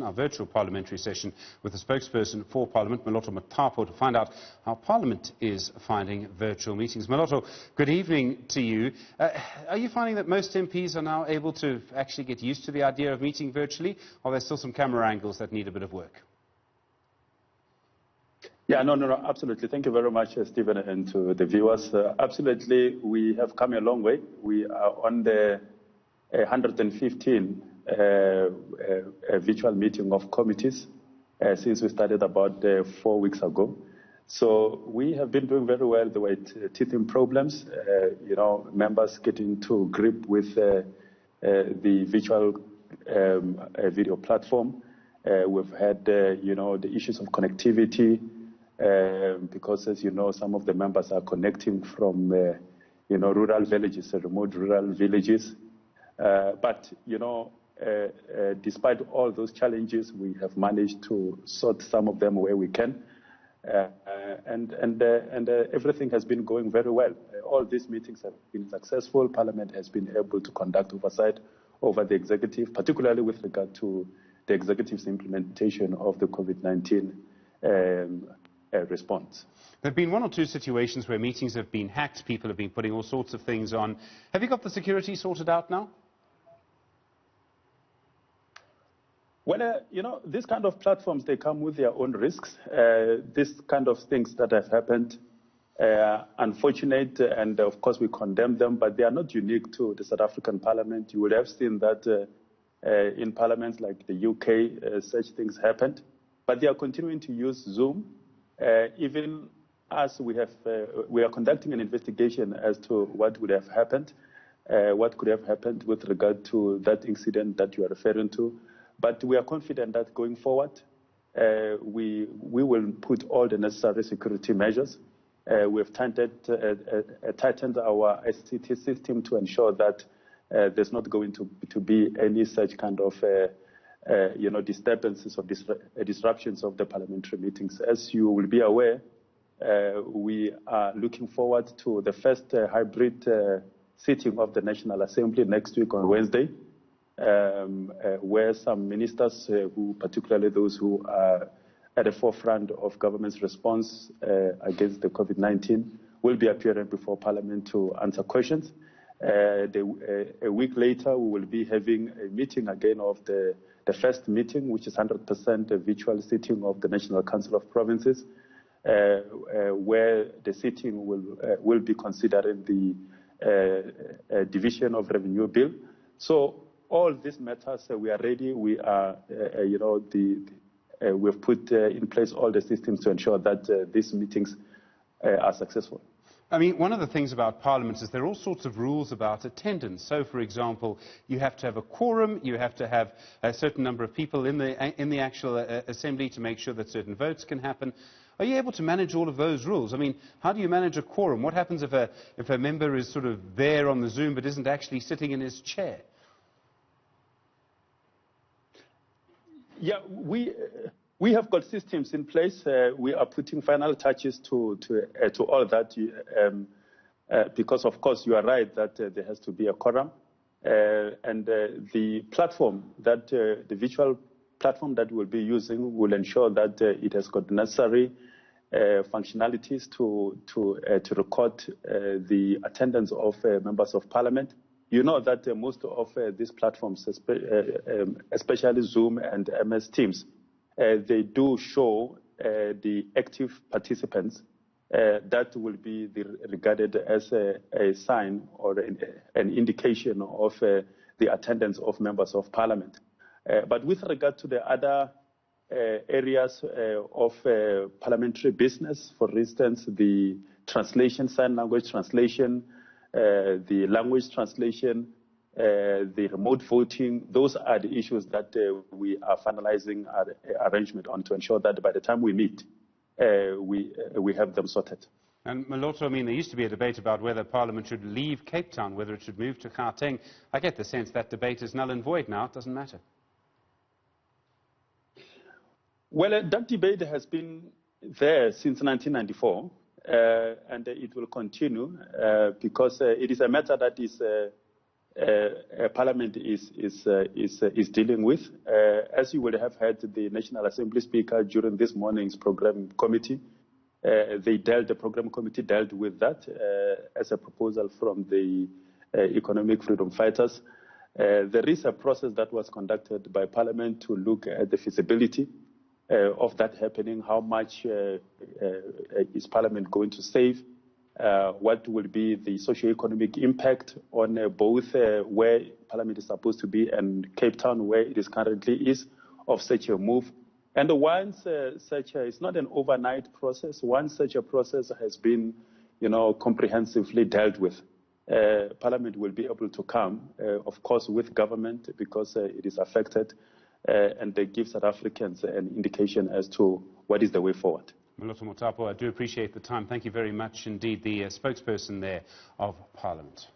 Our virtual parliamentary session with the spokesperson for Parliament, Moloto Mothapo, to find out how Parliament is finding virtual meetings. Moloto, good evening to you. Are you finding that most MPs are now able to actually get used to the idea of meeting virtually, or are there still some camera angles that need a bit of work? Yeah, no, absolutely. Thank you very much, Stephen, and to the viewers. Absolutely, we have come a long way. We are on the 115 a virtual meeting of committees since we started about 4 weeks ago. So we have been doing very well. There were teething problems, members getting to grip with the virtual video platform. We've had, the issues of connectivity because, as you know, some of the members are connecting from, rural villages, remote rural villages. But, despite all those challenges, we have managed to sort some of them where we can. And everything has been going very well. All these meetings have been successful. Parliament has been able to conduct oversight over the executive, particularly with regard to the executive's implementation of the COVID-19 response. There have been one or two situations where meetings have been hacked. People have been putting all sorts of things on. Have you got the security sorted out now? Well, these kind of platforms, they come with their own risks. These kind of things that have happened, unfortunate, and of course we condemn them, but they are not unique to the South African Parliament. You would have seen that in parliaments like the UK, such things happened. But they are continuing to use Zoom. Even as we are conducting an investigation as to what would have happened, what could have happened with regard to that incident that you are referring to. But we are confident that going forward, we will put all the necessary security measures. We have tightened our ICT system to ensure that there's not going to be any such kind of disturbances or disruptions of the parliamentary meetings. As you will be aware, we are looking forward to the first hybrid sitting of the National Assembly next week on Wednesday. Where some ministers, particularly those who are at the forefront of government's response against the COVID-19, will be appearing before Parliament to answer questions. A week later, we will be having a meeting again of the first meeting, which is 100% a virtual sitting of the National Council of Provinces, where the sitting will be considering the division of revenue bill. So all these matters, we are ready. We are, we've put in place all the systems to ensure that these meetings are successful. I mean, one of the things about Parliament is there are all sorts of rules about attendance. So, for example, you have to have a quorum, you have to have a certain number of people in the actual assembly to make sure that certain votes can happen. Are you able to manage all of those rules? I mean, how do you manage a quorum? What happens if a member is sort of there on the Zoom but isn't actually sitting in his chair? Yeah, we have got systems in place. We are putting final touches to all that, because of course you are right that there has to be a quorum, and the platform that the virtual platform that we'll be using will ensure that it has got necessary functionalities to record the attendance of members of Parliament. You know that most of these platforms, especially Zoom and MS Teams, they do show the active participants. That will be regarded as a sign or an indication of the attendance of members of Parliament. But with regard to the other areas of parliamentary business, for instance, the translation, sign language translation, the language translation, the remote voting, those are the issues that we are finalizing our arrangement on to ensure that by the time we meet, we have them sorted. And Moloto, I mean, there used to be a debate about whether Parliament should leave Cape Town, whether it should move to Gauteng. I get the sense that debate is null and void now. It doesn't matter. Well, that debate has been there since 1994. And it will continue because it is a matter that is Parliament is dealing with. As you would have heard the National Assembly Speaker during this morning's program committee, the program committee dealt with that as a proposal from the economic freedom fighters. There is a process that was conducted by Parliament to look at the feasibility of that happening. How much is Parliament going to save? What will be the socio-economic impact on both where Parliament is supposed to be and Cape Town, where it is currently is, of such a move? And once it's not an overnight process. Once such a process has been, comprehensively dealt with, Parliament will be able to come, of course, with government because it is affected, and they give South Africans an indication as to what is the way forward. Moloto Mothapo, I do appreciate the time. Thank you very much indeed, the spokesperson there of Parliament.